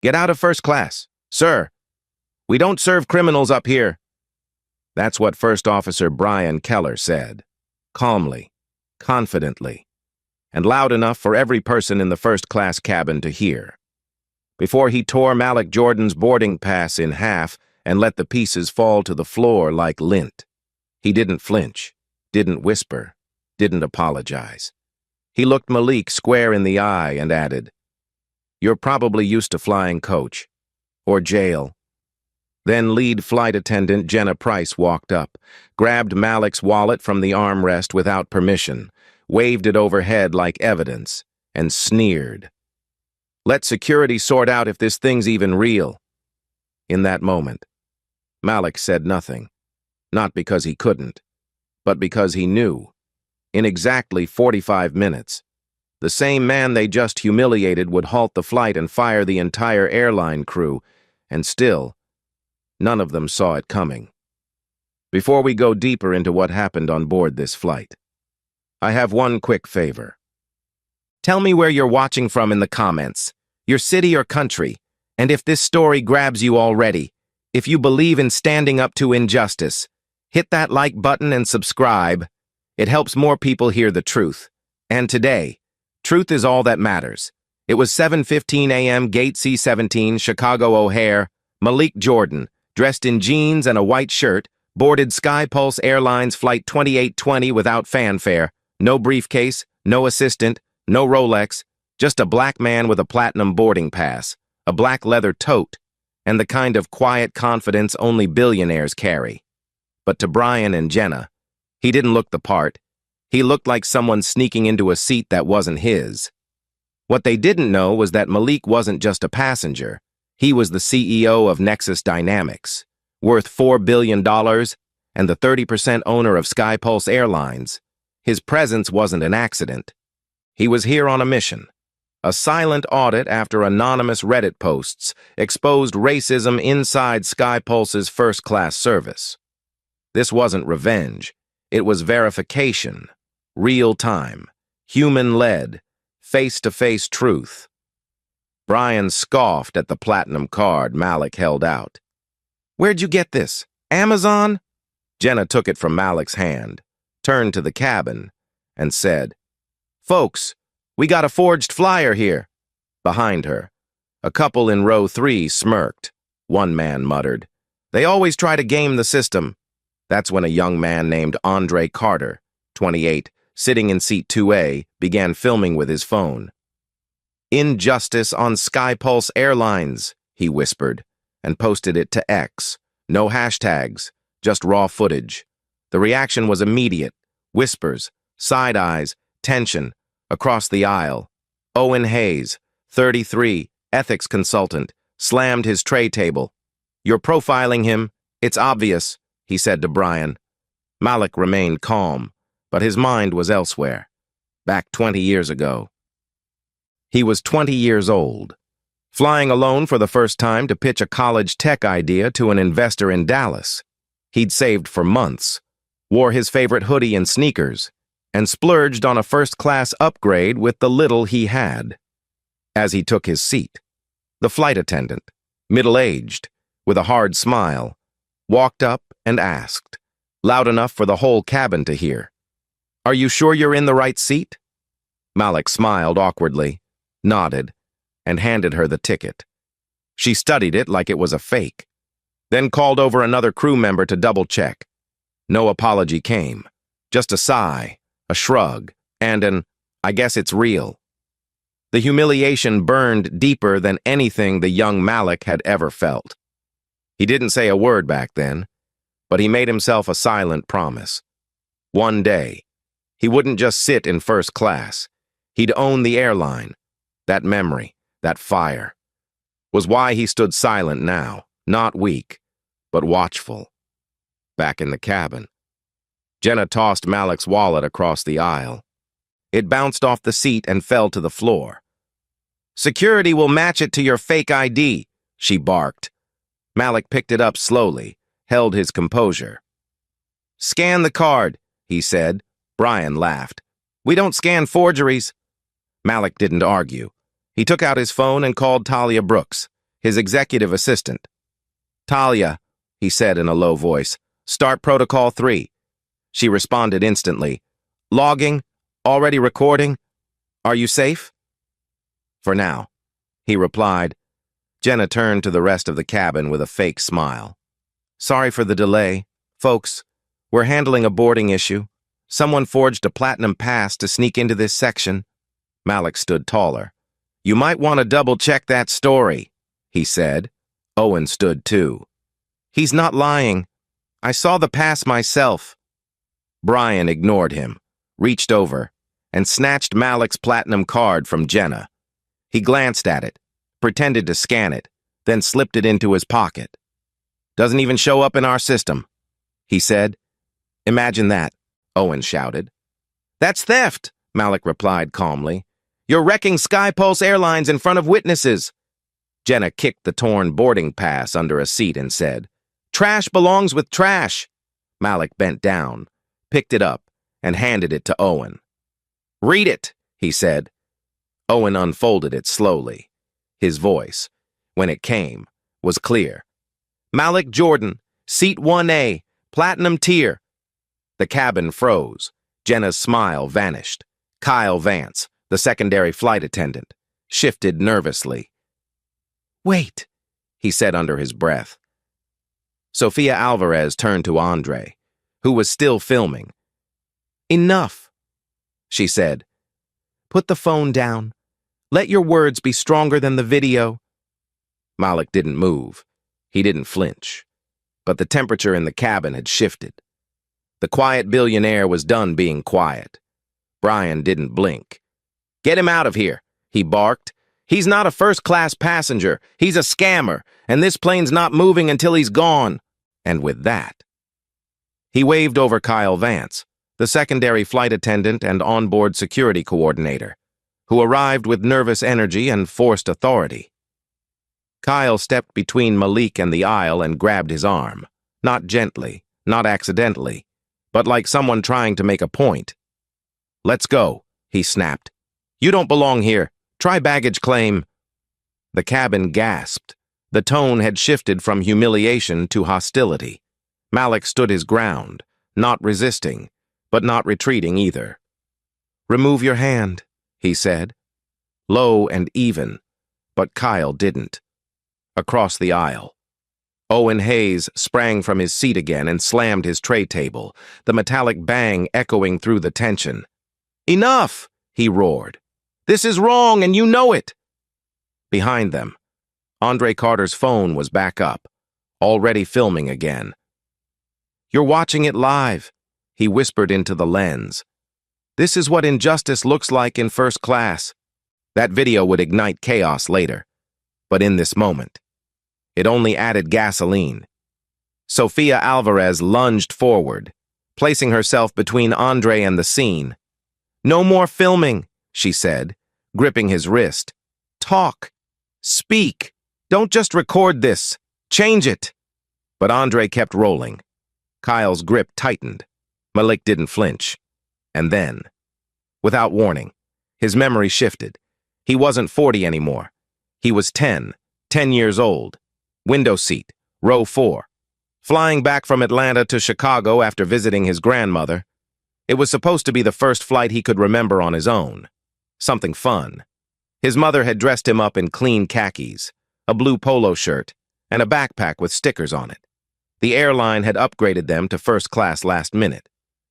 Get out of first class. Sir, we don't serve criminals up here. That's what First Officer Brian Keller said, calmly, confidently, and loud enough for every person in the first-class cabin to hear. Before he tore Malik Jordan's boarding pass in half and let the pieces fall to the floor like lint. He didn't flinch, didn't whisper, didn't apologize. He looked Malik square in the eye and added, "You're probably used to flying coach, or jail." Then lead flight attendant Jenna Price walked up, grabbed Malik's wallet from the armrest without permission, waved it overhead like evidence, and sneered. "Let security sort out if this thing's even real." In that moment, Malik said nothing, not because he couldn't, but because he knew. In exactly 45 minutes, the same man they just humiliated would halt the flight and fire the entire airline crew, and still, none of them saw it coming. Before we go deeper into what happened on board this flight, I have one quick favor. Tell me where you're watching from in the comments, your city or country, and if this story grabs you already, if you believe in standing up to injustice, hit that like button and subscribe. It helps more people hear the truth. And today, truth is all that matters. It was 7:15 a.m. Gate C-17, Chicago O'Hare. Malik Jordan, dressed in jeans and a white shirt, boarded SkyPulse Airlines Flight 2820 without fanfare. No briefcase, no assistant, no Rolex, just a black man with a platinum boarding pass, a black leather tote, and the kind of quiet confidence only billionaires carry. But to Brian and Jenna, he didn't look the part. He looked like someone sneaking into a seat that wasn't his. What they didn't know was that Malik wasn't just a passenger. He was the CEO of Nexus Dynamics, worth $4 billion, and the 30% owner of SkyPulse Airlines. His presence wasn't an accident. He was here on a mission. A silent audit after anonymous Reddit posts exposed racism inside SkyPulse's first-class service. This wasn't revenge. It was verification, real-time, human-led, face-to-face truth. Brian scoffed at the platinum card Malik held out. "Where'd you get this? Amazon?" Jenna took it from Malik's hand, turned to the cabin, and said, "Folks, we got a forged flyer here." Behind her, a couple in row 3 smirked. One man muttered, "They always try to game the system." That's when a young man named Andre Carter, 28, sitting in seat 2A, began filming with his phone. "Injustice on SkyPulse Airlines," he whispered, and posted it to X. No hashtags, just raw footage. The reaction was immediate. Whispers, side eyes, tension, across the aisle. Owen Hayes, 33, ethics consultant, slammed his tray table. "You're profiling him. It's obvious," he said to Brian. Malik remained calm, but his mind was elsewhere. Back 20 years ago. He was 20 years old, flying alone for the first time to pitch a college tech idea to an investor in Dallas. He'd saved for months, wore his favorite hoodie and sneakers, and splurged on a first-class upgrade with the little he had. As he took his seat, the flight attendant, middle-aged, with a hard smile, walked up and asked, loud enough for the whole cabin to hear, "Are you sure you're in the right seat?" Malik smiled awkwardly, nodded, and handed her the ticket. She studied it like it was a fake, then called over another crew member to double-check. No apology came, just a sigh, a shrug, and an, "I guess it's real." The humiliation burned deeper than anything the young Malik had ever felt. He didn't say a word back then, but he made himself a silent promise. One day, he wouldn't just sit in first class. He'd own the airline. That memory, that fire, was why he stood silent now, not weak, but watchful. Back in the cabin, Jenna tossed Malik's wallet across the aisle. It bounced off the seat and fell to the floor. "Security will match it to your fake ID," she barked. Malik picked it up slowly, held his composure. "Scan the card," he said. Brian laughed. "We don't scan forgeries." Malik didn't argue. He took out his phone and called Talia Brooks. his executive assistant. "Talia," he said in a low voice, "start Protocol 3. She responded instantly. "Logging? Already recording? Are you safe?" "For now," he replied. Jenna turned to the rest of the cabin with a fake smile. "Sorry for the delay. Folks, we're handling a boarding issue. Someone forged a platinum pass to sneak into this section." Malik stood taller. "You might want to double-check that story," he said. Owen stood too. "He's not lying. I saw the pass myself." Brian ignored him, reached over, and snatched Malik's platinum card from Jenna. He glanced at it, pretended to scan it, then slipped it into his pocket. "Doesn't even show up in our system," he said. "Imagine that," Owen shouted. "That's theft," Malik replied calmly. "You're wrecking Skypulse Airlines in front of witnesses." Jenna kicked the torn boarding pass under a seat and said, "Trash belongs with trash." Malik bent down, picked it up, and handed it to Owen. "Read it," he said. Owen unfolded it slowly. His voice, when it came, was clear. "Malik Jordan, Seat 1A, Platinum Tier." The cabin froze. Jenna's smile vanished. Kyle Vance, the secondary flight attendant, shifted nervously. "Wait," he said under his breath. Sofia Alvarez turned to Andre, who was still filming. "Enough," she said. "Put the phone down. Let your words be stronger than the video." Malik didn't move. He didn't flinch. But the temperature in the cabin had shifted. The quiet billionaire was done being quiet. Brian didn't blink. "Get him out of here," he barked. "He's not a first-class passenger. He's a scammer, and this plane's not moving until he's gone." And with that, he waved over Kyle Vance, the secondary flight attendant and onboard security coordinator, who arrived with nervous energy and forced authority. Kyle stepped between Malik and the aisle and grabbed his arm, not gently, not accidentally, but like someone trying to make a point. "Let's go," he snapped. "You don't belong here. Try baggage claim." The cabin gasped. The tone had shifted from humiliation to hostility. Malik stood his ground, not resisting, but not retreating either. "Remove your hand," he said. Low and even, but Kyle didn't. Across the aisle, Owen Hayes sprang from his seat again and slammed his tray table, the metallic bang echoing through the tension. "Enough!" he roared. "This is wrong, and you know it!" Behind them, Andre Carter's phone was back up, already filming again. "You're watching it live," he whispered into the lens. "This is what injustice looks like in first class." That video would ignite chaos later, but in this moment, it only added gasoline. Sofia Alvarez lunged forward, placing herself between Andre and the scene. "No more filming," she said, gripping his wrist. "Talk. Speak. Don't just record this. Change it." But Andre kept rolling. Kyle's grip tightened. Malik didn't flinch. And then, without warning, his memory shifted. He wasn't 40 anymore. He was 10 years old. Window seat, row 4. Flying back from Atlanta to Chicago after visiting his grandmother. It was supposed to be the first flight he could remember on his own. Something fun. His mother had dressed him up in clean khakis, a blue polo shirt, and a backpack with stickers on it. The airline had upgraded them to first class last minute,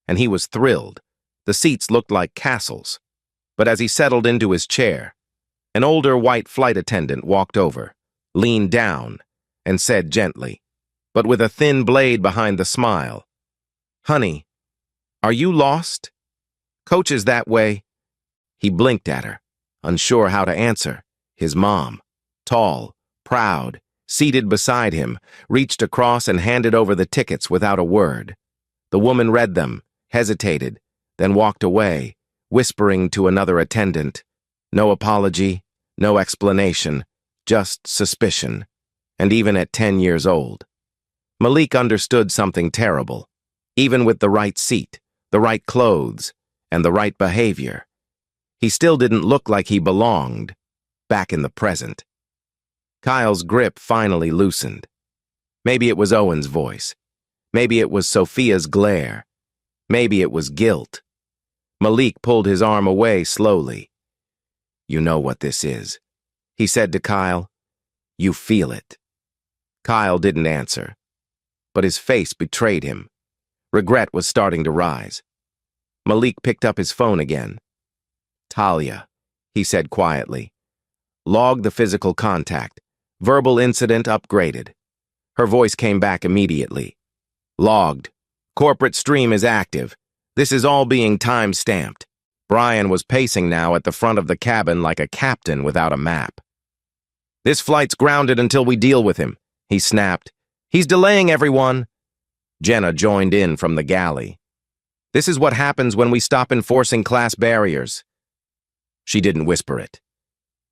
and he was thrilled. The seats looked like castles. But as he settled into his chair, an older white flight attendant walked over, leaned down, and said gently, but with a thin blade behind the smile, "Honey, are you lost? Coach is that way." He blinked at her, unsure how to answer. His mom, tall, proud, seated beside him, reached across and handed over the tickets without a word. The woman read them, hesitated, then walked away, whispering to another attendant. No apology, no explanation, just suspicion. And even at 10 years old. Malik understood something terrible. Even with the right seat, the right clothes, and the right behavior, he still didn't look like he belonged back in the present. Kyle's grip finally loosened. Maybe it was Owen's voice. Maybe it was Sophia's glare. Maybe it was guilt. Malik pulled his arm away slowly. "You know what this is," he said to Kyle. "You feel it." Kyle didn't answer, but his face betrayed him. Regret was starting to rise. Malik picked up his phone again. "Talia," he said quietly. "Log the physical contact. Verbal incident upgraded." Her voice came back immediately. "Logged. Corporate stream is active. This is all being time-stamped." Brian was pacing now at the front of the cabin like a captain without a map. "This flight's grounded until we deal with him," he snapped. "He's delaying everyone." Jenna joined in from the galley. "This is what happens when we stop enforcing class barriers." She didn't whisper it.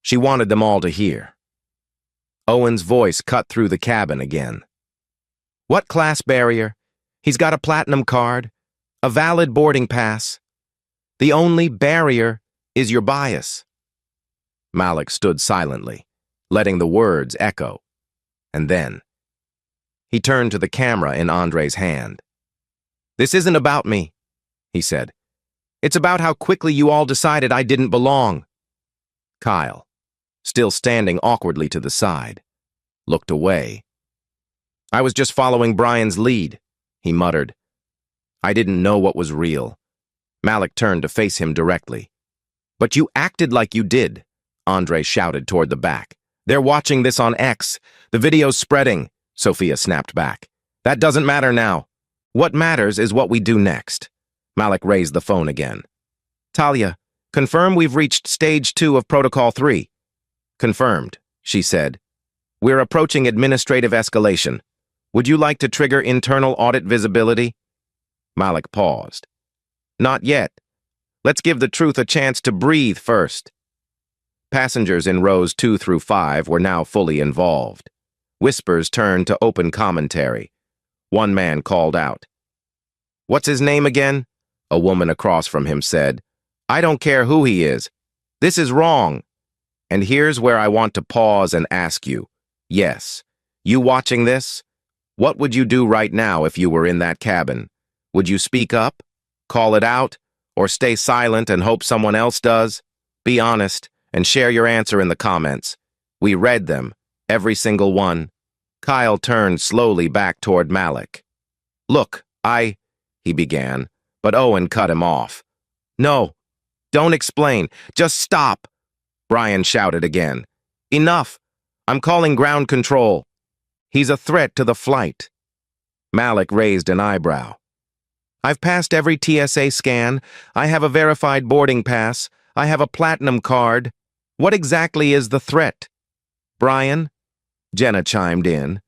She wanted them all to hear. Owen's voice cut through the cabin again. "What class barrier? He's got a platinum card, a valid boarding pass. The only barrier is your bias." Malik stood silently, letting the words echo. And then he turned to the camera in Andre's hand. "This isn't about me," he said. "It's about how quickly you all decided I didn't belong." Kyle, still standing awkwardly to the side, looked away. "I was just following Brian's lead," he muttered. "I didn't know what was real." Malik turned to face him directly. "But you acted like you did," Andre shouted toward the back. "They're watching this on X. The video's spreading," Sophia snapped back. "That doesn't matter now. What matters is what we do next." Malik raised the phone again. "Talia, confirm we've reached stage 2 of Protocol 3. "Confirmed," she said. "We're approaching administrative escalation. Would you like to trigger internal audit visibility?" Malik paused. "Not yet. Let's give the truth a chance to breathe first." Passengers in rows 2 through 5 were now fully involved. Whispers turned to open commentary. One man called out. "What's his name again?" A woman across from him said. "I don't care who he is. This is wrong." And here's where I want to pause and ask you. Yes, you watching this? What would you do right now if you were in that cabin? Would you speak up, call it out, or stay silent and hope someone else does? Be honest and share your answer in the comments. We read them, every single one. Kyle turned slowly back toward Malik. "Look, he began, but Owen cut him off. "No, don't explain, just stop," Brian shouted again. "Enough, I'm calling ground control. He's a threat to the flight." Malik raised an eyebrow. "I've passed every TSA scan. I have a verified boarding pass. I have a platinum card. What exactly is the threat?" "Brian?" Jenna chimed in.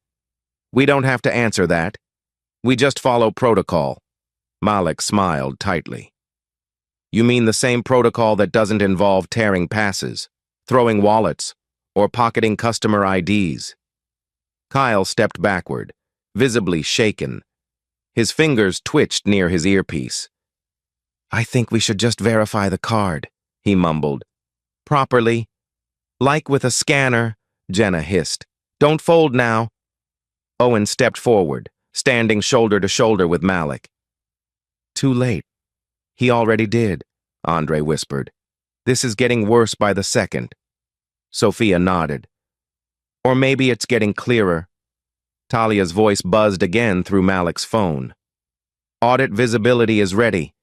"We don't have to answer that. We just follow protocol." Malik smiled tightly. "You mean the same protocol that doesn't involve tearing passes, throwing wallets, or pocketing customer IDs?" Kyle stepped backward, visibly shaken. His fingers twitched near his earpiece. "I think we should just verify the card," he mumbled. "Properly. Like with a scanner," Jenna hissed. "Don't fold now." Owen stepped forward, standing shoulder to shoulder with Malik. "Too late. He already did," Andre whispered. "This is getting worse by the second." Sophia nodded. "Or maybe it's getting clearer." Talia's voice buzzed again through Malik's phone. "Audit visibility is ready.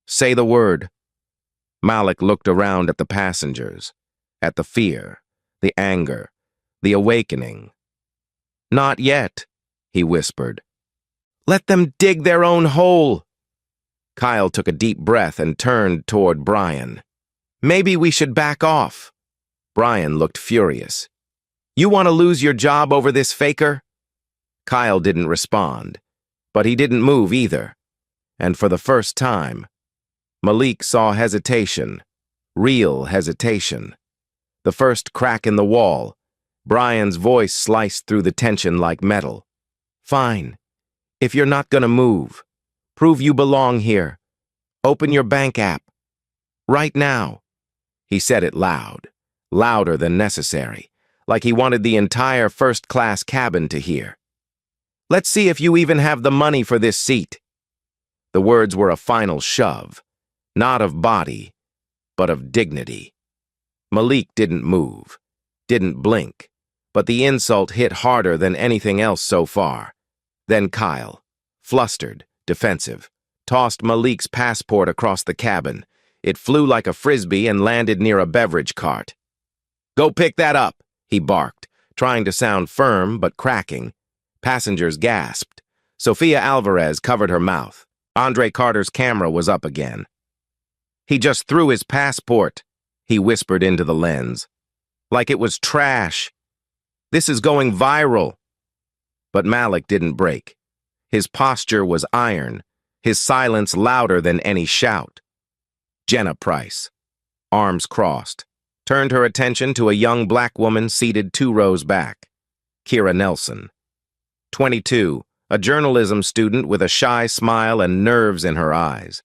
Say the word." Malik looked around at the passengers, at the fear, the anger, the awakening. "Not yet," he whispered. "Let them dig their own hole." Kyle took a deep breath and turned toward Brian. "Maybe we should back off." Brian looked furious. "You want to lose your job over this faker?" Kyle didn't respond, but he didn't move either. And for the first time, Malik saw hesitation, real hesitation. The first crack in the wall, Brian's voice sliced through the tension like metal. "Fine. If you're not gonna move, prove you belong here. Open your bank app. Right now." He said it loud, louder than necessary, like he wanted the entire first-class cabin to hear. "Let's see if you even have the money for this seat." The words were a final shove, not of body, but of dignity. Malik didn't move, didn't blink, but the insult hit harder than anything else so far. Then Kyle, flustered, defensive, tossed Malik's passport across the cabin. It flew like a frisbee and landed near a beverage cart. "Go pick that up," he barked, trying to sound firm but cracking. Passengers gasped. Sofia Alvarez covered her mouth. Andre Carter's camera was up again. "He just threw his passport," he whispered into the lens. "Like it was trash. This is going viral." But Malik didn't break. His posture was iron, his silence louder than any shout. Jenna Price, arms crossed, turned her attention to a young black woman seated 2 rows back. Kira Nelson, 22, a journalism student with a shy smile and nerves in her eyes.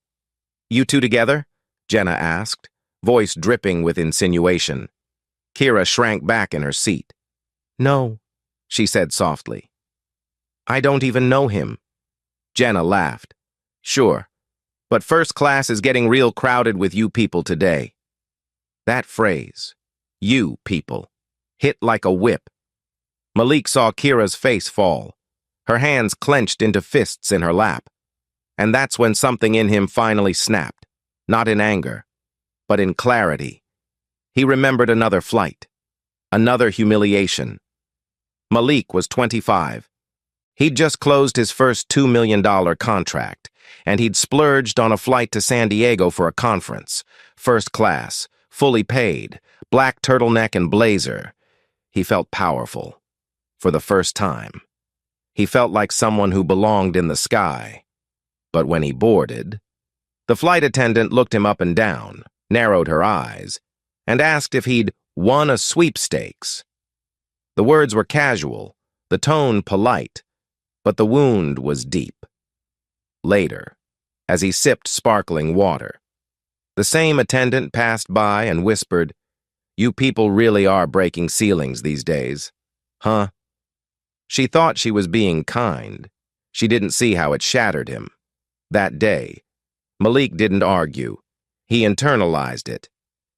"You two together?" Jenna asked, voice dripping with insinuation. Kira shrank back in her seat. "No," she said softly. "I don't even know him." Jenna laughed. "Sure, but first class is getting real crowded with you people today." That phrase, "you people," hit like a whip. Malik saw Kira's face fall. Her hands clenched into fists in her lap. And that's when something in him finally snapped, not in anger, but in clarity. He remembered another flight, another humiliation. Malik was 25. He'd just closed his first $2 million contract, and he'd splurged on a flight to San Diego for a conference. First class, fully paid, black turtleneck and blazer. He felt powerful. For the first time. He felt like someone who belonged in the sky. But when he boarded, the flight attendant looked him up and down, narrowed her eyes, and asked if he'd won a sweepstakes. The words were casual, the tone polite, but the wound was deep. Later, as he sipped sparkling water, the same attendant passed by and whispered, "You people really are breaking ceilings these days, huh?" She thought she was being kind. She didn't see how it shattered him. That day, Malik didn't argue. He internalized it,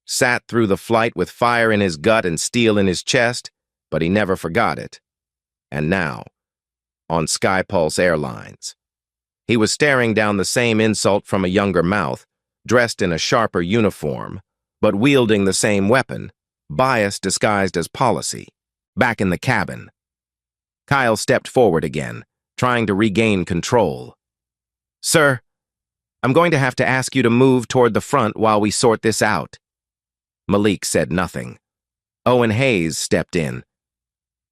sat through the flight with fire in his gut and steel in his chest, but he never forgot it. And now, on Skypulse Airlines, he was staring down the same insult from a younger mouth, dressed in a sharper uniform, but wielding the same weapon, bias disguised as policy, back in the cabin. Kyle stepped forward again, trying to regain control. "Sir, I'm going to have to ask you to move toward the front while we sort this out." Malik said nothing. Owen Hayes stepped in.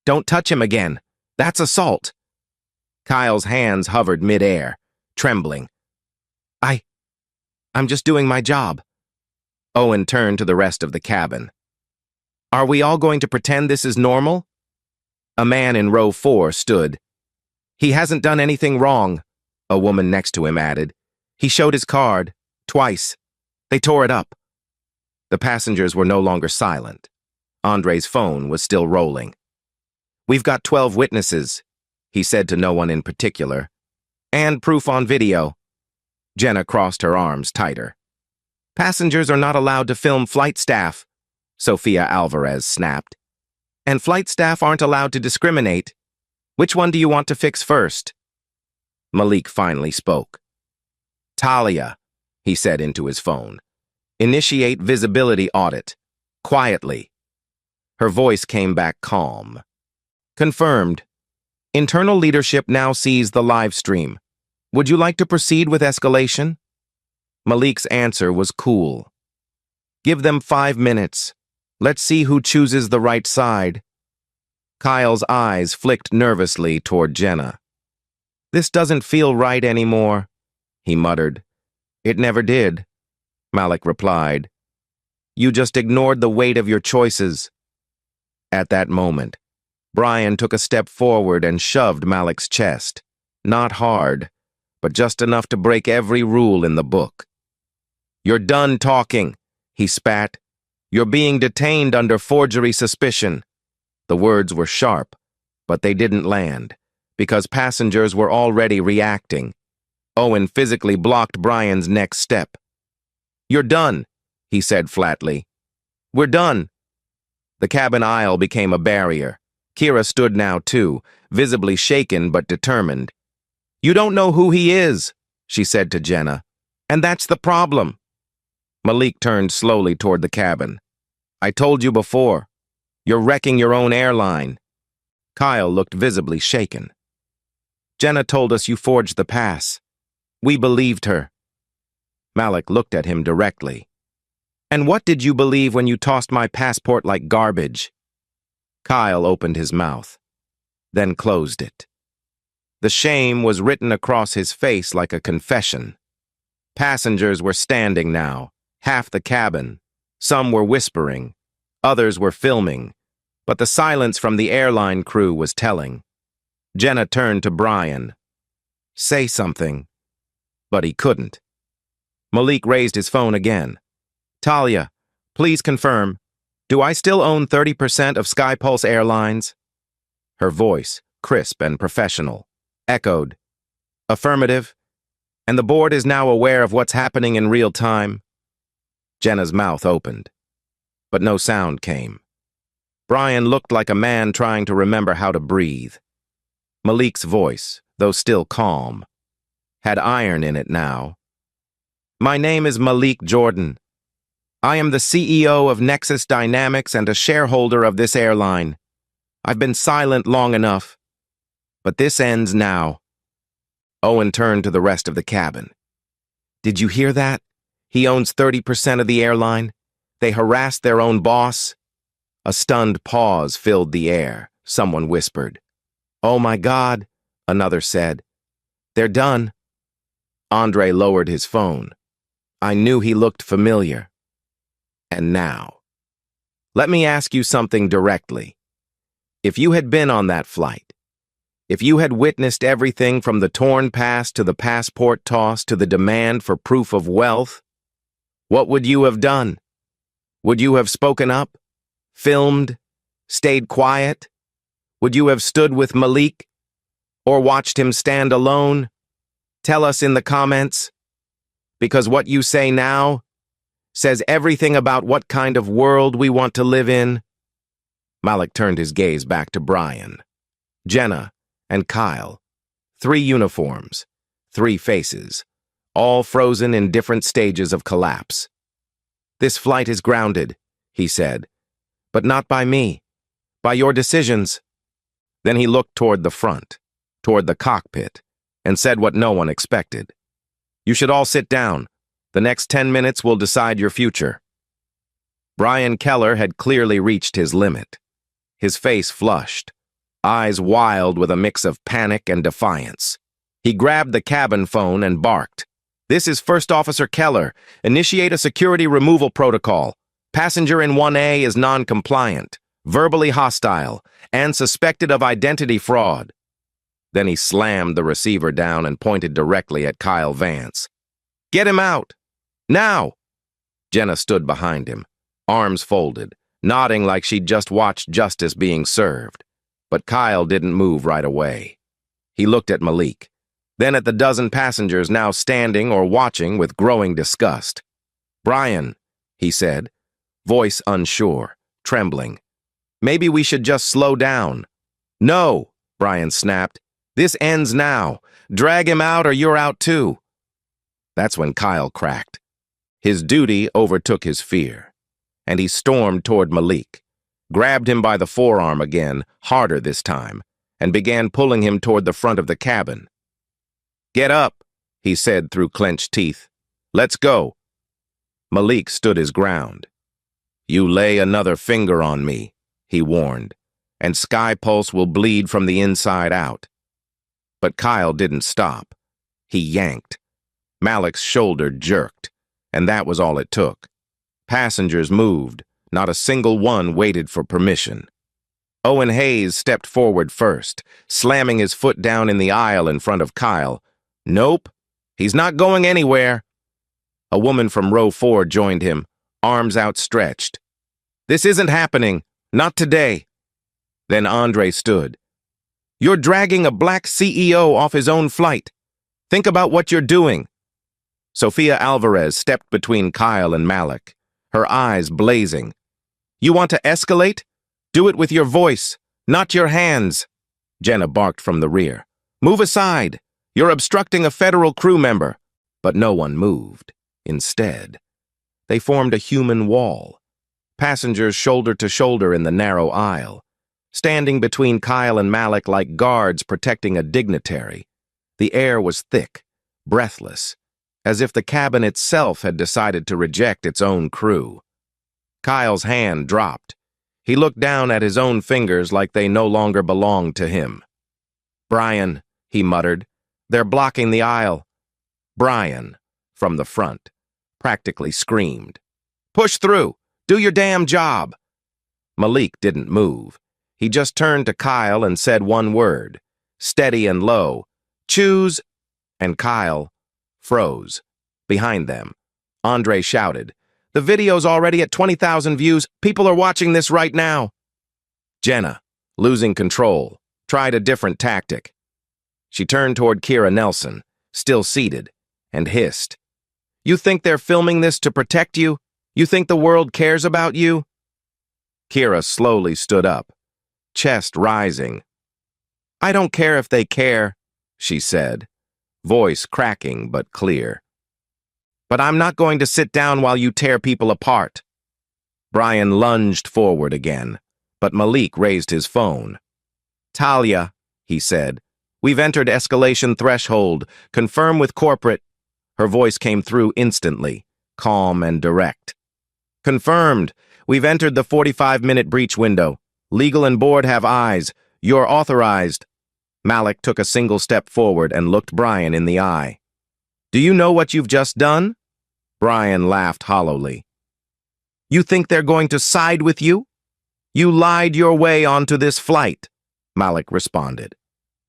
"Don't touch him again. That's assault." Kyle's hands hovered mid-air, trembling. I'm just doing my job." Owen turned to the rest of the cabin. "Are we all going to pretend this is normal?" A man in row 4 stood. "He hasn't done anything wrong," a woman next to him added. "He showed his card, twice. They tore it up." The passengers were no longer silent. Andre's phone was still rolling. "We've got 12 witnesses," he said to no one in particular. "And proof on video." Jenna crossed her arms tighter. "Passengers are not allowed to film flight staff," Sofia Alvarez snapped. "And flight staff aren't allowed to discriminate. Which one do you want to fix first?" Malik finally spoke. "Talia," he said into his phone. "Initiate visibility audit. Quietly." Her voice came back calm. "Confirmed. Internal leadership now sees the live stream. Would you like to proceed with escalation?" Malik's answer was cool. "Give them 5 minutes. Let's see who chooses the right side." Kyle's eyes flicked nervously toward Jenna. "This doesn't feel right anymore," he muttered. "It never did," Malik replied. "You just ignored the weight of your choices." At that moment, Brian took a step forward and shoved Malik's chest. Not hard, but just enough to break every rule in the book. "You're done talking," he spat. "You're being detained under forgery suspicion." The words were sharp, but they didn't land, because passengers were already reacting. Owen physically blocked Brian's next step. "You're done," he said flatly. "We're done." The cabin aisle became a barrier. Kira stood now too, visibly shaken but determined. "You don't know who he is," she said to Jenna. "And that's the problem." Malik turned slowly toward the cabin. "I told you before. You're wrecking your own airline." Kyle looked visibly shaken. "Jenna told us you forged the pass. We believed her." Malik looked at him directly. "And what did you believe when you tossed my passport like garbage?" Kyle opened his mouth, then closed it. The shame was written across his face like a confession. Passengers were standing now, half the cabin. Some were whispering, others were filming, but the silence from the airline crew was telling. Jenna turned to Brian. "Say something." But he couldn't. Malik raised his phone again. "Talia, please confirm. Do I still own 30% of SkyPulse Airlines?" Her voice, crisp and professional, echoed. "Affirmative. And the board is now aware of what's happening in real time?" Jenna's mouth opened, but no sound came. Brian looked like a man trying to remember how to breathe. Malik's voice, though still calm, had iron in it now. "My name is Malik Jordan. I am the CEO of Nexus Dynamics and a shareholder of this airline. I've been silent long enough, but this ends now." Owen turned to the rest of the cabin. "Did you hear that? He owns 30% of the airline. They harassed their own boss." A stunned pause filled the air. Someone whispered. "Oh my God," another said. "They're done." Andre lowered his phone. I knew he looked familiar. And now, let me ask you something directly. If you had been on that flight, if you had witnessed everything from the torn pass to the passport toss to the demand for proof of wealth, what would you have done? Would you have spoken up? Filmed? Stayed quiet? Would you have stood with Malik? Or watched him stand alone? Tell us in the comments. Because what you say now says everything about what kind of world we want to live in." Malik turned his gaze back to Brian, Jenna, and Kyle. 3 uniforms, 3 faces, all frozen in different stages of collapse. "This flight is grounded," he said, "but not by me, by your decisions." Then he looked toward the front, toward the cockpit, and said what no one expected. "You should all sit down. The next 10 minutes will decide your future." Brian Keller had clearly reached his limit. His face flushed, eyes wild with a mix of panic and defiance. He grabbed the cabin phone and barked. "This is First Officer Keller. Initiate a security removal protocol. Passenger in 1A is non-compliant, verbally hostile, and suspected of identity fraud." Then he slammed the receiver down and pointed directly at Kyle Vance. "Get him out! Now!" Jenna stood behind him, arms folded, nodding like she'd just watched justice being served. But Kyle didn't move right away. He looked at Malik, then at the dozen passengers now standing or watching with growing disgust. "Brian," he said, voice unsure, trembling. "Maybe we should just slow down." "No," Brian snapped. "This ends now. Drag him out or you're out too." That's when Kyle cracked. His duty overtook his fear, and he stormed toward Malik, grabbed him by the forearm again, harder this time, and began pulling him toward the front of the cabin. "Get up," he said through clenched teeth. "Let's go." Malik stood his ground. "You lay another finger on me," he warned, "and SkyPulse will bleed from the inside out." But Kyle didn't stop. He yanked. Malik's shoulder jerked, and that was all it took. Passengers moved. Not a single one waited for permission. Owen Hayes stepped forward first, slamming his foot down in the aisle in front of Kyle. "Nope, he's not going anywhere." A woman from row 4 joined him, arms outstretched. "This isn't happening. Not today." Then Andre stood. "You're dragging a black CEO off his own flight. Think about what you're doing." Sofia Alvarez stepped between Kyle and Malik, her eyes blazing. "You want to escalate? Do it with your voice, not your hands." Jenna barked from the rear. "Move aside. You're obstructing a federal crew member." But no one moved. Instead, they formed a human wall, passengers shoulder to shoulder in the narrow aisle, standing between Kyle and Malik like guards protecting a dignitary. The air was thick, breathless, as if the cabin itself had decided to reject its own crew. Kyle's hand dropped. He looked down at his own fingers like they no longer belonged to him. "Brian," he muttered, "they're blocking the aisle." Brian, from the front, practically screamed, "Push through! Do your damn job!" Malik didn't move. He just turned to Kyle and said one word, steady and low, "Choose," and Kyle froze. Behind them, Andre shouted, "The video's already at 20,000 views. People are watching this right now." Jenna, losing control, tried a different tactic. She turned toward Kira Nelson, still seated, and hissed, "You think they're filming this to protect you? You think the world cares about you?" Kira slowly stood up, chest rising. "I don't care if they care," she said, voice cracking but clear. "But I'm not going to sit down while you tear people apart." Brian lunged forward again, but Malik raised his phone. "Talia," he said, "we've entered escalation threshold. Confirm with corporate." Her voice came through instantly, calm and direct. "Confirmed. We've entered the 45-minute breach window. Legal and board have eyes. You're authorized." Malik took a single step forward and looked Brian in the eye. "Do you know what you've just done?" Brian laughed hollowly. "You think they're going to side with you? You lied your way onto this flight," Malik responded,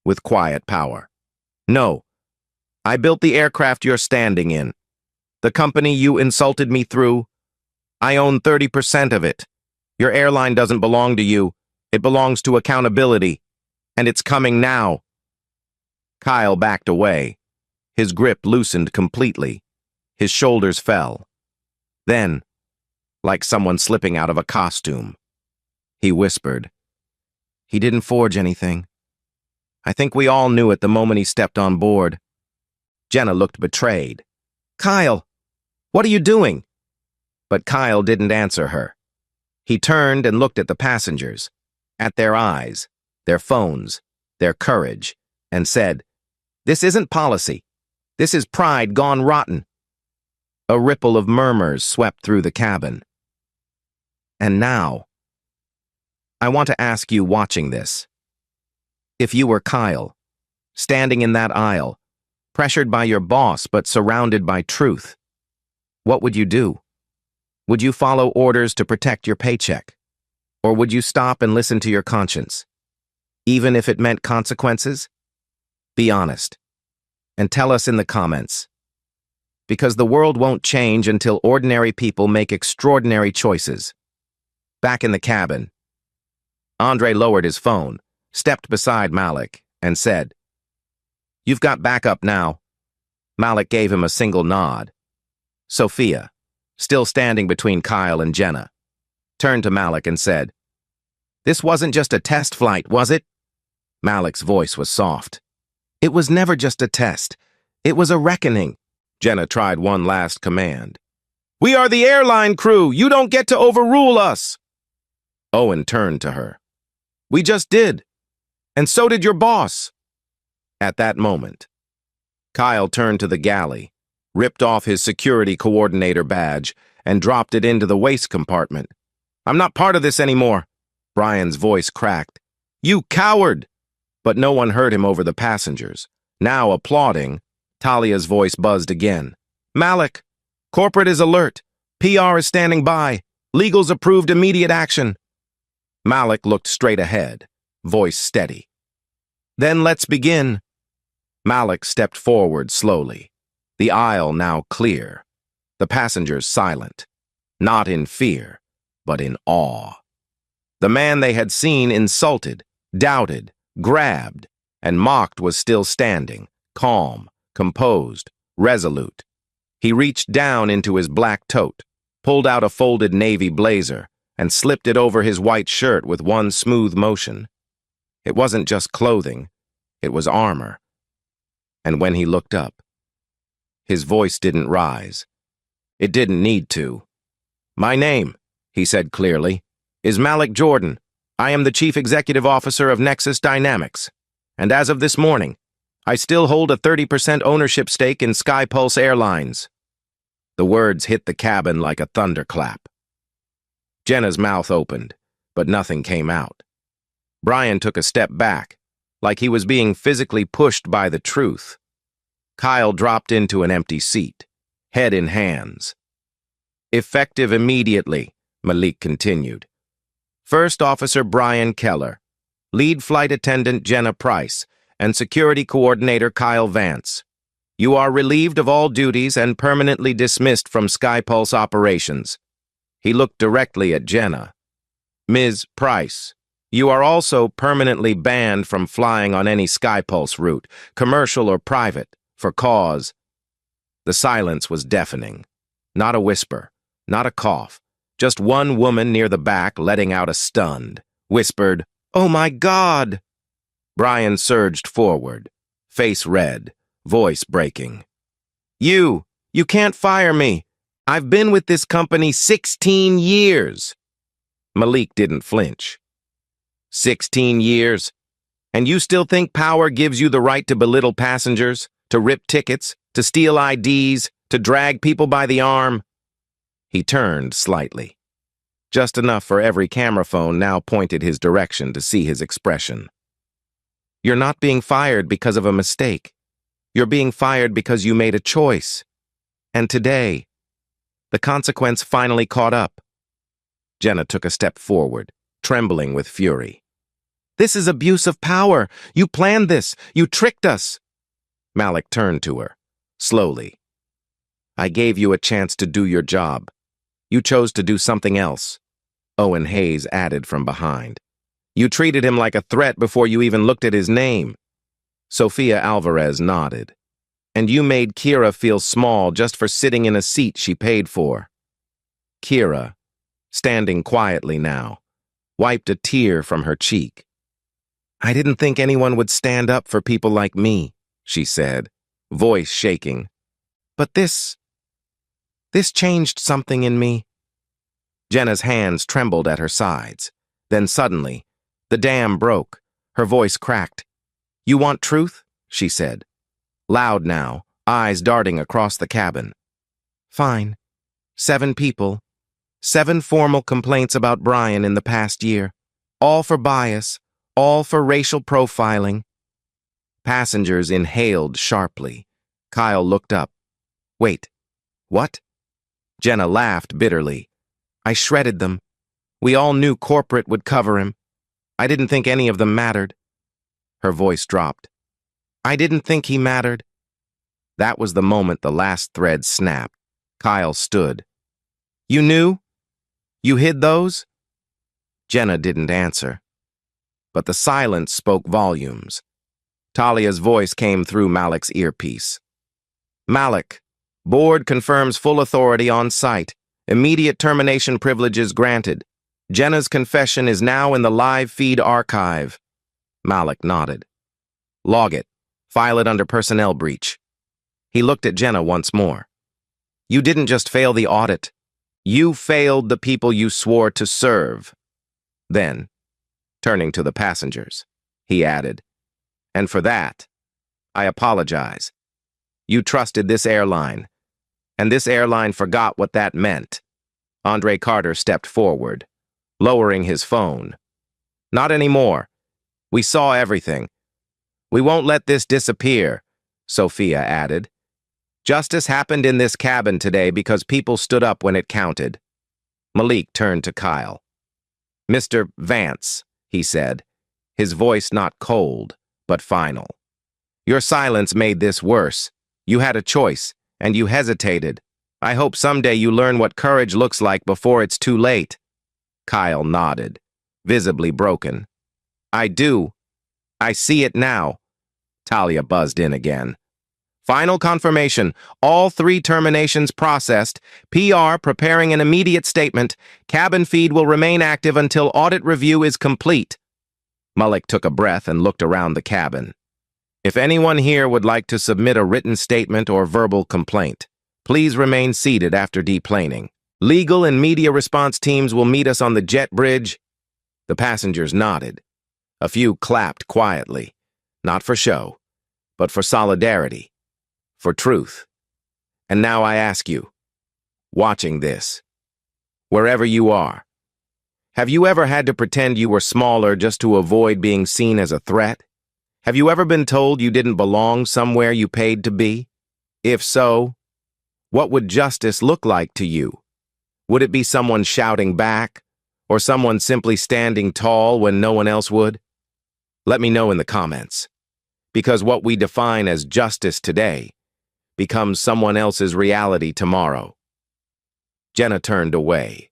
with quiet power. "No. I built the aircraft you're standing in. The company you insulted me through, I own 30% of it. Your airline doesn't belong to you. It belongs to accountability. And it's coming now." Kyle backed away. His grip loosened completely. His shoulders fell. Then, like someone slipping out of a costume, he whispered, "He didn't forge anything. I think we all knew it the moment he stepped on board." Jenna looked betrayed. "Kyle, what are you doing?" But Kyle didn't answer her. He turned and looked at the passengers, at their eyes, their phones, their courage, and said, "This isn't policy. This is pride gone rotten." A ripple of murmurs swept through the cabin. "And now, I want to ask you watching this. If you were Kyle, standing in that aisle, pressured by your boss but surrounded by truth, what would you do? Would you follow orders to protect your paycheck? Or would you stop and listen to your conscience, even if it meant consequences? Be honest, and tell us in the comments. Because the world won't change until ordinary people make extraordinary choices. Back in the cabin, Andre lowered his phone, stepped beside Malik, and said, "You've got backup now." Malik gave him a single nod. Sofia, still standing between Kyle and Jenna, turned to Malik and said, "This wasn't just a test flight, was it?" Malik's voice was soft. "It was never just a test. It was a reckoning." Jenna tried one last command. "We are the airline crew. You don't get to overrule us." Owen turned to her. "We just did. And so did your boss." At that moment, Kyle turned to the galley, ripped off his security coordinator badge, and dropped it into the waste compartment. "I'm not part of this anymore." Brian's voice cracked. "You coward!" But no one heard him over the passengers. Now applauding, Talia's voice buzzed again. "Malik, corporate is alert. PR is standing by. Legal's approved immediate action." Malik looked straight ahead, voice steady. "Then let's begin." Malik stepped forward slowly, the aisle now clear, the passengers silent, not in fear, but in awe. The man they had seen insulted, doubted, grabbed, and mocked was still standing, calm, composed, resolute. He reached down into his black tote, pulled out a folded navy blazer, and slipped it over his white shirt with one smooth motion. It wasn't just clothing, it was armor. And when he looked up, his voice didn't rise. It didn't need to. "My name," he said clearly, "is Malik Jordan. I am the Chief Executive Officer of Nexus Dynamics. And as of this morning, I still hold a 30% ownership stake in SkyPulse Airlines." The words hit the cabin like a thunderclap. Jenna's mouth opened, but nothing came out. Brian took a step back, like he was being physically pushed by the truth. Kyle dropped into an empty seat, head in hands. "Effective immediately," Malik continued. "First Officer Brian Keller, Lead Flight Attendant Jenna Price, and Security Coordinator Kyle Vance. You are relieved of all duties and permanently dismissed from SkyPulse operations." He looked directly at Jenna. "Ms. Price, you are also permanently banned from flying on any SkyPulse route, commercial or private, for cause." The silence was deafening. Not a whisper, not a cough, just one woman near the back letting out a stunned, whispered, "Oh my God!" Brian surged forward, face red, voice breaking. You can't fire me. I've been with this company 16 years. Malik didn't flinch. 16 years? And you still think power gives you the right to belittle passengers, to rip tickets, to steal IDs, to drag people by the arm? He turned slightly. Just enough for every camera phone now pointed his direction to see his expression. You're not being fired because of a mistake. You're being fired because you made a choice. And today, the consequence finally caught up. Jenna took a step forward, trembling with fury. This is abuse of power. You planned this. You tricked us. Malik turned to her, slowly. I gave you a chance to do your job. You chose to do something else. Owen Hayes added from behind. You treated him like a threat before you even looked at his name. Sophia Alvarez nodded. And you made Kira feel small just for sitting in a seat she paid for. Kira, standing quietly now, wiped a tear from her cheek. I didn't think anyone would stand up for people like me, she said, voice shaking. But this changed something in me. Jenna's hands trembled at her sides. Then suddenly, the dam broke. Her voice cracked. You want truth? She said. Loud now, eyes darting across the cabin. Fine. 7 people. 7 formal complaints about Brian in the past year. All for bias. All for racial profiling. Passengers inhaled sharply. Kyle looked up. Wait. What? Jenna laughed bitterly. I shredded them. We all knew corporate would cover him. I didn't think any of them mattered. Her voice dropped. I didn't think he mattered. That was the moment the last thread snapped. Kyle stood. You knew? You hid those? Jenna didn't answer. But the silence spoke volumes. Talia's voice came through Malik's earpiece. Malik, board confirms full authority on site. Immediate termination privileges granted. Jenna's confession is now in the live feed archive. Malik nodded. Log it. File it under personnel breach. He looked at Jenna once more. You didn't just fail the audit. You failed the people you swore to serve. Then, turning to the passengers, he added, and for that, I apologize. You trusted this airline, and this airline forgot what that meant. Andre Carter stepped forward, lowering his phone. Not anymore. We saw everything. We won't let this disappear, Sophia added. Justice happened in this cabin today because people stood up when it counted. Malik turned to Kyle. Mr. Vance, he said, his voice not cold, but final. Your silence made this worse. You had a choice, and you hesitated. I hope someday you learn what courage looks like before it's too late. Kyle nodded. visibly broken. I do. I see it now. Talia buzzed in again. Final confirmation. All 3 terminations processed. PR preparing an immediate statement. Cabin feed will remain active until audit review is complete. Malik took a breath and looked around the cabin. If anyone here would like to submit a written statement or verbal complaint, please remain seated after deplaning. Legal and media response teams will meet us on the jet bridge. The passengers nodded. A few clapped quietly, not for show, but for solidarity, for truth. And now I ask you, watching this, wherever you are, have you ever had to pretend you were smaller just to avoid being seen as a threat? Have you ever been told you didn't belong somewhere you paid to be? If so, what would justice look like to you? Would it be someone shouting back, or someone simply standing tall when no one else would? Let me know in the comments, because what we define as justice today becomes someone else's reality tomorrow. Jenna turned away,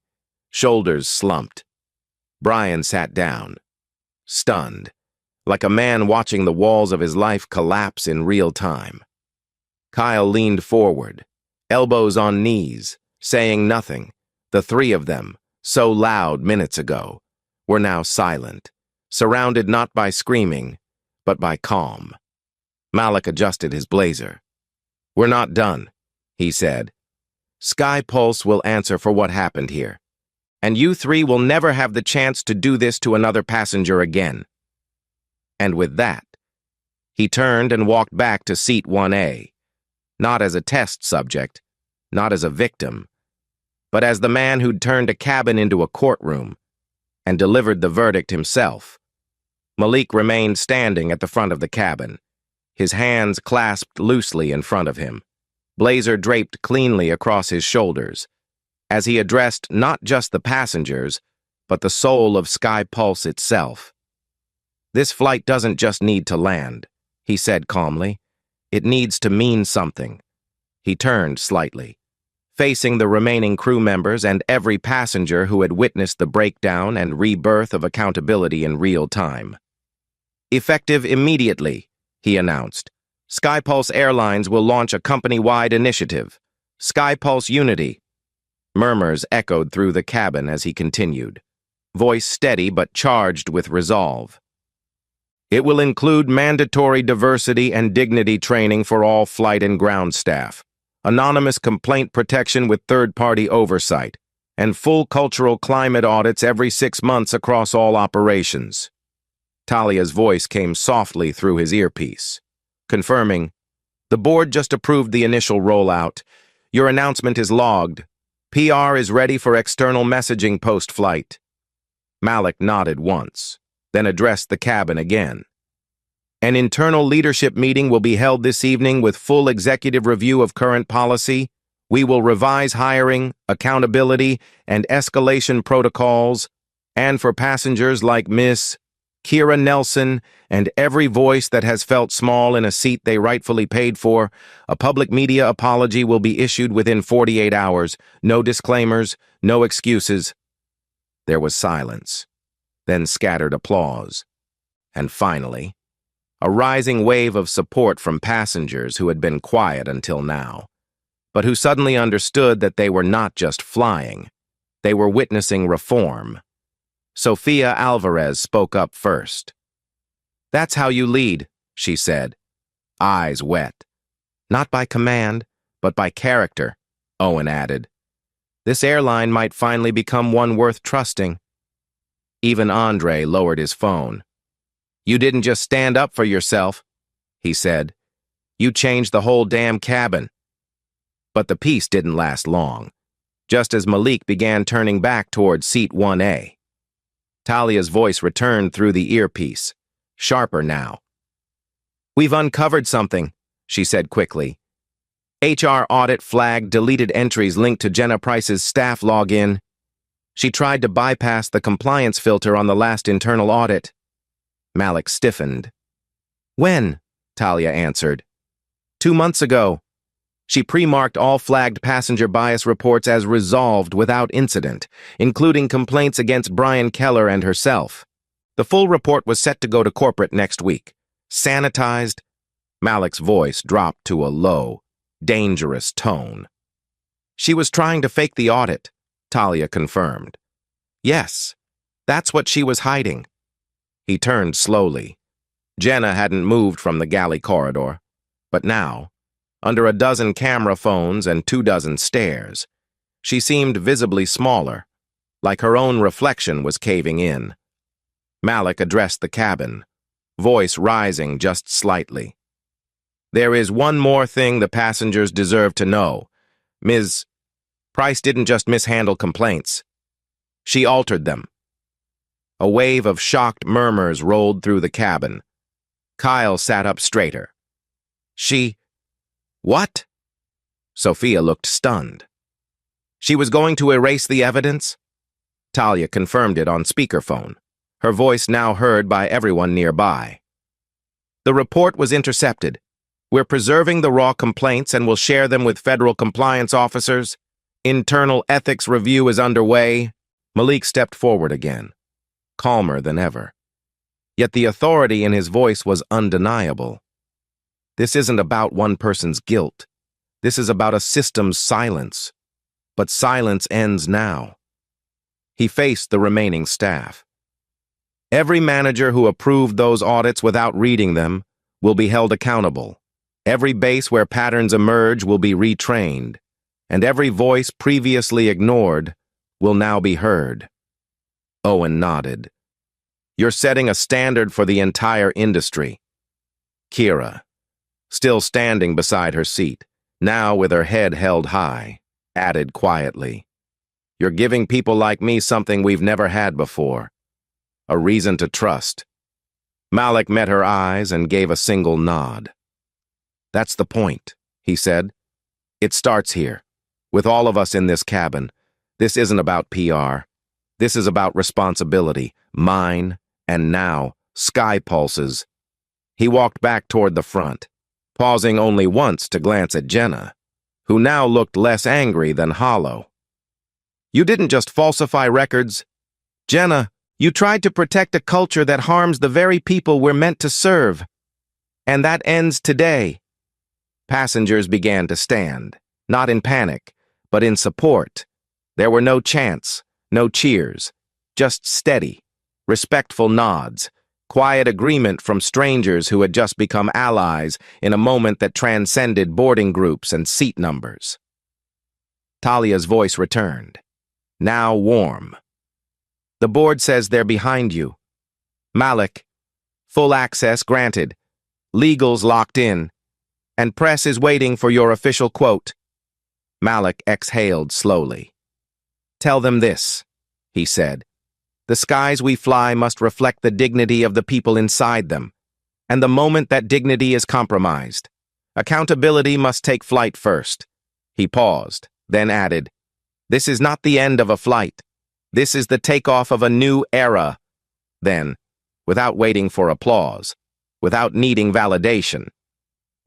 shoulders slumped. Brian sat down, stunned, like a man watching the walls of his life collapse in real time. Kyle leaned forward, elbows on knees, saying nothing. The 3 of them, so loud minutes ago, were now silent, surrounded not by screaming, but by calm. Malik adjusted his blazer. We're not done, he said. Sky Pulse will answer for what happened here, and you 3 will never have the chance to do this to another passenger again. And with that, he turned and walked back to seat 1A, not as a test subject, not as a victim, but as the man who'd turned a cabin into a courtroom and delivered the verdict himself. Malik remained standing at the front of the cabin, his hands clasped loosely in front of him, blazer draped cleanly across his shoulders, as he addressed not just the passengers, but the soul of Sky Pulse itself. This flight doesn't just need to land, he said calmly. It needs to mean something. He turned slightly, facing the remaining crew members and every passenger who had witnessed the breakdown and rebirth of accountability in real time. Effective immediately, he announced, Sky Pulse Airlines will launch a company-wide initiative, Sky Pulse Unity. Murmurs echoed through the cabin as he continued, voice steady but charged with resolve. It will include mandatory diversity and dignity training for all flight and ground staff, anonymous complaint protection with third-party oversight, and full cultural climate audits every 6 months across all operations. Talia's voice came softly through his earpiece, confirming, the board just approved the initial rollout. Your announcement is logged. PR is ready for external messaging post-flight. Malik nodded once, then addressed the cabin again. An internal leadership meeting will be held this evening with full executive review of current policy. We will revise hiring, accountability, and escalation protocols, and for passengers like Miss Kira Nelson and every voice that has felt small in a seat they rightfully paid for, a public media apology will be issued within 48 hours. No disclaimers, no excuses. There was silence, then scattered applause, and finally, a rising wave of support from passengers who had been quiet until now, but who suddenly understood that they were not just flying, they were witnessing reform. Sofia Alvarez spoke up first. That's how you lead, she said, eyes wet. Not by command, but by character, Owen added. This airline might finally become one worth trusting. Even Andre lowered his phone. You didn't just stand up for yourself, he said. You changed the whole damn cabin. But the peace didn't last long, just as Malik began turning back towards seat 1A. Talia's voice returned through the earpiece, sharper now. We've uncovered something, she said quickly. HR audit flagged deleted entries linked to Jenna Price's staff login. She tried to bypass the compliance filter on the last internal audit. Malik stiffened. When? Talia answered. 2 months ago. She pre-marked all flagged passenger bias reports as resolved without incident, including complaints against Brian Keller and herself. The full report was set to go to corporate next week. Sanitized. Malik's voice dropped to a low, dangerous tone. She was trying to fake the audit, Talia confirmed. Yes, that's what she was hiding. He turned slowly. Jenna hadn't moved from the galley corridor, but now, under a dozen camera phones and 24 stares, she seemed visibly smaller, like her own reflection was caving in. Malik addressed the cabin, voice rising just slightly. There is one more thing the passengers deserve to know. Ms. Price didn't just mishandle complaints. She altered them. A wave of shocked murmurs rolled through the cabin. Kyle sat up straighter. She... What? Sophia looked stunned. She was going to erase the evidence? Talia confirmed it on speakerphone, her voice now heard by everyone nearby. The report was intercepted. We're preserving the raw complaints and will share them with federal compliance officers. Internal ethics review is underway. Malik stepped forward again, calmer than ever. Yet the authority in his voice was undeniable. This isn't about one person's guilt. This is about a system's silence. But silence ends now. He faced the remaining staff. Every manager who approved those audits without reading them will be held accountable. Every base where patterns emerge will be retrained, and every voice previously ignored will now be heard. Owen nodded. You're setting a standard for the entire industry. Kira, still standing beside her seat, now with her head held high, added quietly, You're giving people like me something we've never had before. A reason to trust. Malik met her eyes and gave a single nod. That's the point, he said. It starts here, with all of us in this cabin. This isn't about PR. This is about responsibility, mine, and now, Sky Pulse's. He walked back toward the front, pausing only once to glance at Jenna, who now looked less angry than hollow. You didn't just falsify records. Jenna, you tried to protect a culture that harms the very people we're meant to serve. And that ends today. Passengers began to stand, not in panic, but in support. There were no chants, no cheers, just steady, respectful nods, quiet agreement from strangers who had just become allies in a moment that transcended boarding groups and seat numbers. Talia's voice returned, now warm. The board says they're behind you. Malik, full access granted, legals locked in, and press is waiting for your official quote. Malik exhaled slowly. Tell them this, he said. The skies we fly must reflect the dignity of the people inside them, and the moment that dignity is compromised, accountability must take flight first. He paused, then added, This is not the end of a flight. This is the takeoff of a new era. Then, without waiting for applause, without needing validation,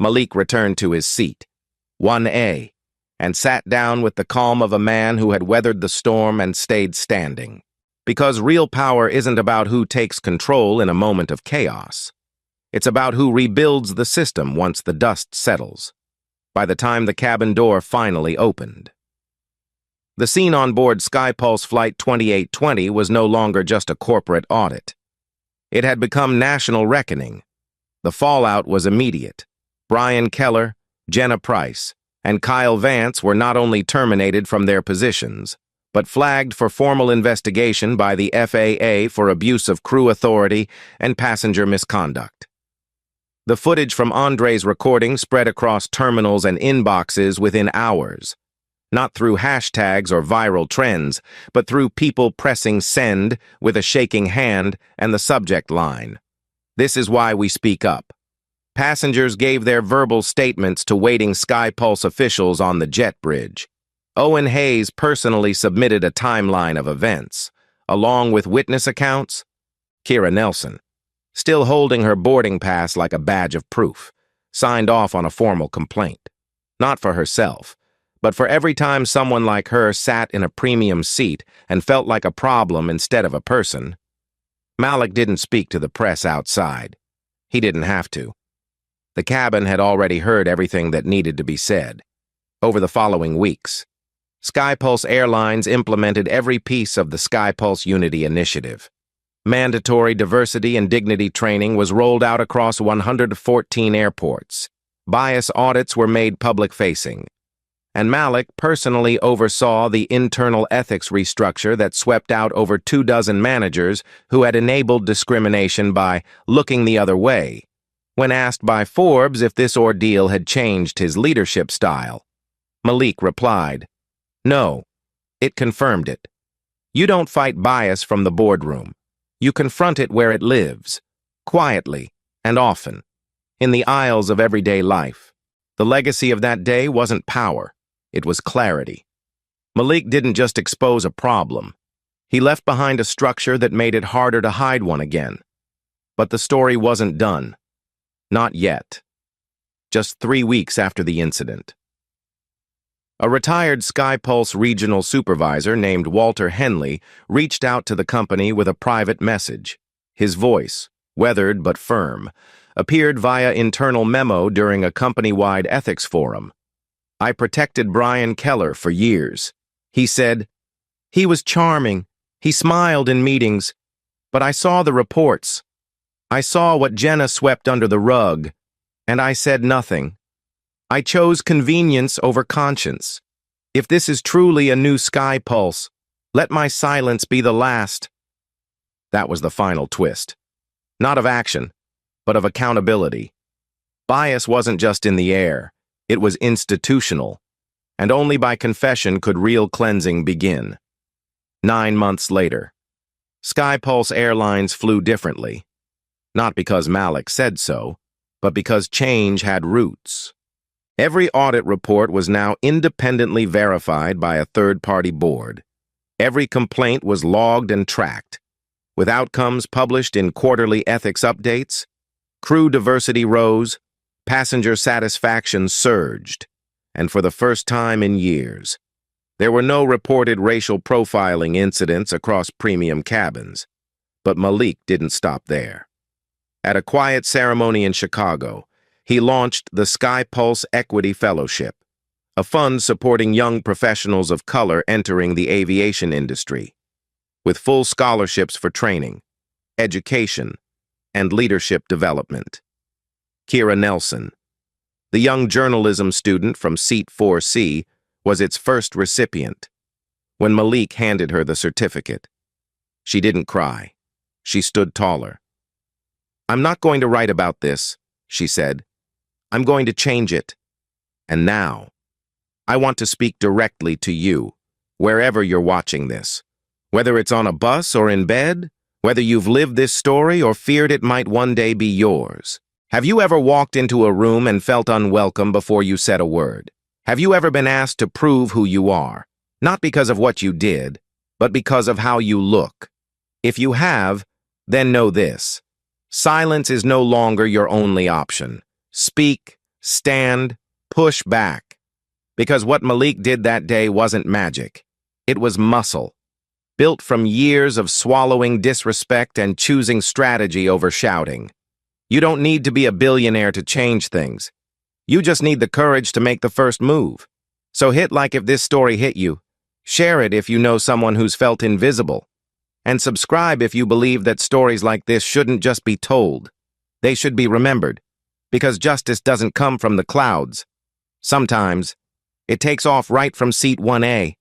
Malik returned to his seat, 1A, and sat down with the calm of a man who had weathered the storm and stayed standing. Because real power isn't about who takes control in a moment of chaos. It's about who rebuilds the system once the dust settles, by the time the cabin door finally opened. The scene on board Skypulse Flight 2820 was no longer just a corporate audit. It had become national reckoning. The fallout was immediate. Brian Keller, Jenna Price, and Kyle Vance were not only terminated from their positions, but flagged for formal investigation by the FAA for abuse of crew authority and passenger misconduct. The footage from Andre's recording spread across terminals and inboxes within hours, not through hashtags or viral trends, but through people pressing send with a shaking hand and the subject line. This is why we speak up. Passengers gave their verbal statements to waiting Skypulse officials on the jet bridge. Owen Hayes personally submitted a timeline of events, along with witness accounts. Kira Nelson, still holding her boarding pass like a badge of proof, signed off on a formal complaint. Not for herself, but for every time someone like her sat in a premium seat and felt like a problem instead of a person. Malik didn't speak to the press outside. He didn't have to. The cabin had already heard everything that needed to be said. Over the following weeks, SkyPulse Airlines implemented every piece of the SkyPulse Unity initiative. Mandatory diversity and dignity training was rolled out across 114 airports. Bias audits were made public-facing. And Malik personally oversaw the internal ethics restructure that swept out over 24 managers who had enabled discrimination by looking the other way. When asked by Forbes if this ordeal had changed his leadership style, Malik replied, "No, it confirmed it. You don't fight bias from the boardroom. You confront it where it lives, quietly and often, in the aisles of everyday life." The legacy of that day wasn't power. It was clarity. Malik didn't just expose a problem. He left behind a structure that made it harder to hide one again. But the story wasn't done. Not yet. Just 3 weeks after the incident, a retired SkyPulse regional supervisor named Walter Henley reached out to the company with a private message. His voice, weathered but firm, appeared via internal memo during a company-wide ethics forum. "I protected Brian Keller for years," he said. "He was charming. He smiled in meetings. But I saw the reports. I saw what Jenna swept under the rug, and I said nothing. I chose convenience over conscience. If this is truly a new SkyPulse, let my silence be the last." That was the final twist. Not of action, but of accountability. Bias wasn't just in the air. It was institutional, and only by confession could real cleansing begin. 9 months later, SkyPulse Airlines flew differently. Not because Malik said so, but because change had roots. Every audit report was now independently verified by a third-party board. Every complaint was logged and tracked, with outcomes published in quarterly ethics updates. Crew diversity rose, passenger satisfaction surged, and for the first time in years, there were no reported racial profiling incidents across premium cabins. But Malik didn't stop there. At a quiet ceremony in Chicago, he launched the SkyPulse Equity Fellowship, a fund supporting young professionals of color entering the aviation industry, with full scholarships for training, education, and leadership development. Kira Nelson, the young journalism student from Seat 4C, was its first recipient. When Malik handed her the certificate, she didn't cry. She stood taller. "I'm not going to write about this," she said. "I'm going to change it. And now, I want to speak directly to you, wherever you're watching this. Whether it's on a bus or in bed, whether you've lived this story or feared it might one day be yours. Have you ever walked into a room and felt unwelcome before you said a word? Have you ever been asked to prove who you are, not because of what you did, but because of how you look? If you have, then know this. Silence is no longer your only option. Speak, stand, push back. Because what Malik did that day wasn't magic. It was muscle, built from years of swallowing disrespect and choosing strategy over shouting. You don't need to be a billionaire to change things. You just need the courage to make the first move. So hit like if this story hit you. Share it if you know someone who's felt invisible. And subscribe if you believe that stories like this shouldn't just be told. They should be remembered. Because justice doesn't come from the clouds. Sometimes, it takes off right from seat 1A.